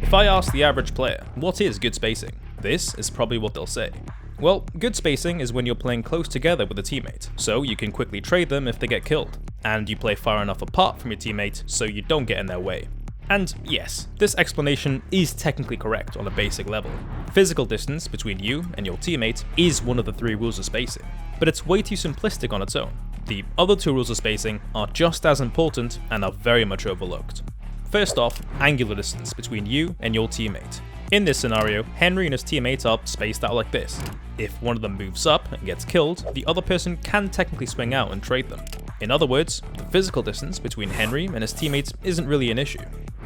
If I ask the average player, what is good spacing? This is probably what they'll say. Well, good spacing is when you're playing close together with a teammate, so you can quickly trade them if they get killed, and you play far enough apart from your teammate so you don't get in their way. And yes, this explanation is technically correct on a basic level. Physical distance between you and your teammate is one of the 3 rules of spacing, but it's way too simplistic on its own. The other 2 rules of spacing are just as important and are very much overlooked. First off, angular distance between you and your teammate. In this scenario, Henry and his teammate are spaced out like this. If one of them moves up and gets killed, the other person can technically swing out and trade them. In other words, the physical distance between Henry and his teammates isn't really an issue.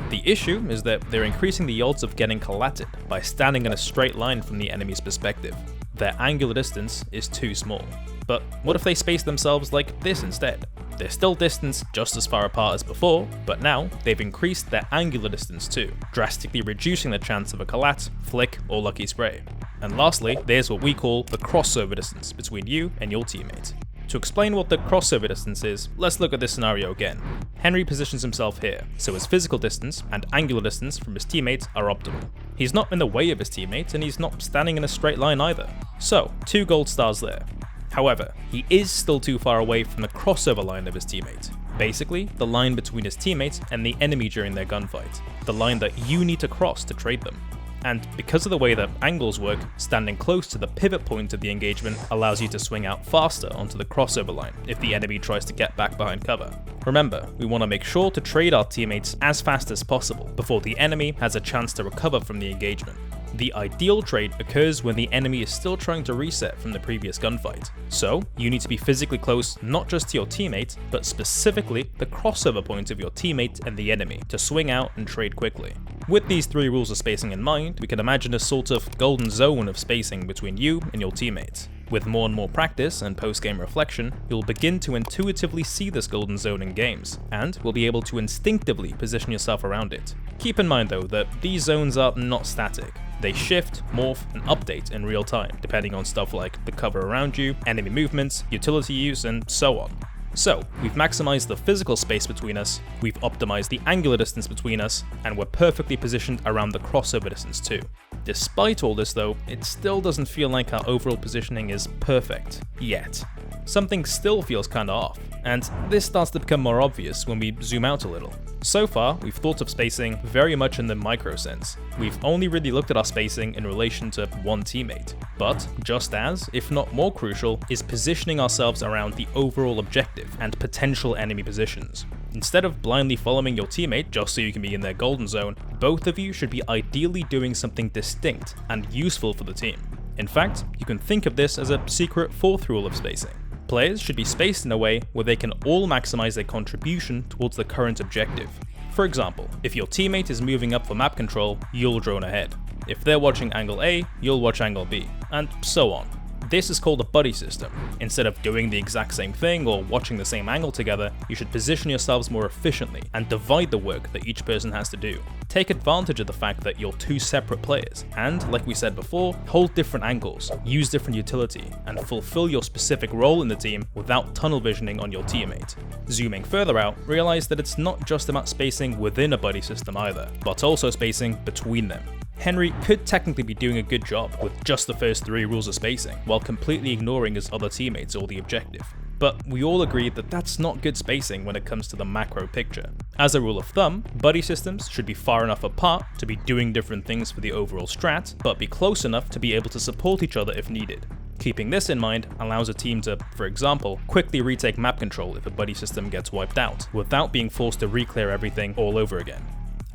The issue is that they're increasing the odds of getting collated by standing in a straight line from the enemy's perspective. Their angular distance is too small. But what if they space themselves like this instead? They're still distanced just as far apart as before, but now they've increased their angular distance too, drastically reducing the chance of a collat, flick, or lucky spray. And lastly, there's what we call the crossover distance between you and your teammate. To explain what the crossover distance is, let's look at this scenario again. Henry positions himself here, so his physical distance and angular distance from his teammate are optimal. He's not in the way of his teammate, and he's not standing in a straight line either. So, 2 gold stars there. However, he is still too far away from the crossover line of his teammate. Basically, the line between his teammate and the enemy during their gunfight. The line that you need to cross to trade them. And because of the way that angles work, standing close to the pivot point of the engagement allows you to swing out faster onto the crossover line if the enemy tries to get back behind cover. Remember, we want to make sure to trade our teammates as fast as possible before the enemy has a chance to recover from the engagement. The ideal trade occurs when the enemy is still trying to reset from the previous gunfight. So, you need to be physically close not just to your teammate, but specifically the crossover point of your teammate and the enemy to swing out and trade quickly. With these 3 rules of spacing in mind, we can imagine a sort of golden zone of spacing between you and your teammates. With more and more practice and post-game reflection, you'll begin to intuitively see this golden zone in games, and will be able to instinctively position yourself around it. Keep in mind though that these zones are not static. They shift, morph, and update in real time, depending on stuff like the cover around you, enemy movements, utility use, and so on. So, we've maximized the physical space between us, we've optimized the angular distance between us, and we're perfectly positioned around the crossover distance too. Despite all this though, it still doesn't feel like our overall positioning is perfect, yet. Something still feels kinda off, and this starts to become more obvious when we zoom out a little. So far, we've thought of spacing very much in the micro sense. We've only really looked at our spacing in relation to one teammate. But just as, if not more crucial, is positioning ourselves around the overall objective and potential enemy positions. Instead of blindly following your teammate just so you can be in their golden zone, both of you should be ideally doing something distinct and useful for the team. In fact, you can think of this as a secret 4th rule of spacing. Players should be spaced in a way where they can all maximize their contribution towards the current objective. For example, if your teammate is moving up for map control, you'll drone ahead. If they're watching angle A, you'll watch angle B, and so on. This is called a buddy system. Instead of doing the exact same thing or watching the same angle together, you should position yourselves more efficiently and divide the work that each person has to do. Take advantage of the fact that you're 2 separate players, and like we said before, hold different angles, use different utility, and fulfill your specific role in the team without tunnel visioning on your teammate. Zooming further out, realize that it's not just about spacing within a buddy system either, but also spacing between them. Henry could technically be doing a good job with just the first 3 rules of spacing, while completely ignoring his other teammates or the objective. But we all agree that that's not good spacing when it comes to the macro picture. As a rule of thumb, buddy systems should be far enough apart to be doing different things for the overall strat, but be close enough to be able to support each other if needed. Keeping this in mind allows a team to, for example, quickly retake map control if a buddy system gets wiped out, without being forced to re-clear everything all over again.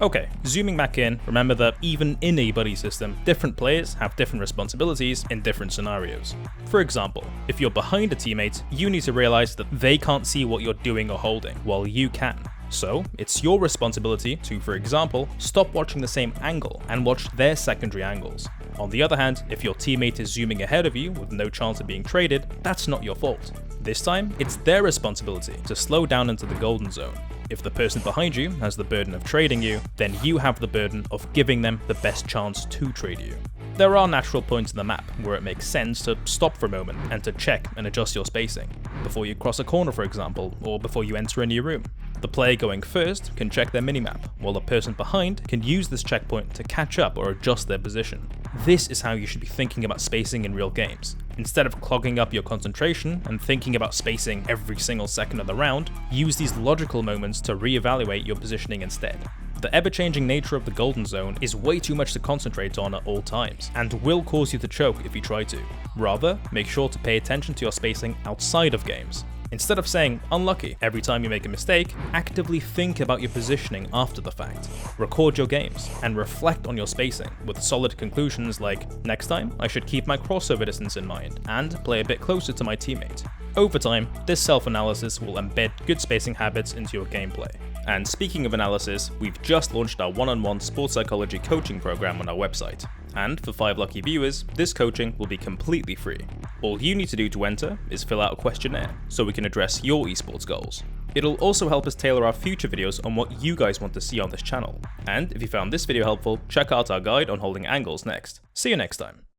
Okay, zooming back in, remember that even in a buddy system, different players have different responsibilities in different scenarios. For example, if you're behind a teammate, you need to realize that they can't see what you're doing or holding, while you can. So, it's your responsibility to, for example, stop watching the same angle and watch their secondary angles. On the other hand, if your teammate is zooming ahead of you with no chance of being traded, that's not your fault. This time, it's their responsibility to slow down into the golden zone. If the person behind you has the burden of trading you, then you have the burden of giving them the best chance to trade you. There are natural points in the map where it makes sense to stop for a moment and to check and adjust your spacing, before you cross a corner for example, or before you enter a new room. The player going first can check their minimap, while the person behind can use this checkpoint to catch up or adjust their position. This is how you should be thinking about spacing in real games. Instead of clogging up your concentration and thinking about spacing every single second of the round, use these logical moments to reevaluate your positioning instead. The ever-changing nature of the golden zone is way too much to concentrate on at all times, and will cause you to choke if you try to. Rather, make sure to pay attention to your spacing outside of games. Instead of saying unlucky every time you make a mistake, actively think about your positioning after the fact. Record your games, and reflect on your spacing, with solid conclusions like, next time I should keep my crossover distance in mind, and play a bit closer to my teammate. Over time, this self-analysis will embed good spacing habits into your gameplay. And speaking of analysis, we've just launched our one-on-one sports psychology coaching program on our website. And for 5 lucky viewers, this coaching will be completely free. All you need to do to enter is fill out a questionnaire, so we can address your esports goals. It'll also help us tailor our future videos on what you guys want to see on this channel. And if you found this video helpful, check out our guide on holding angles next. See you next time.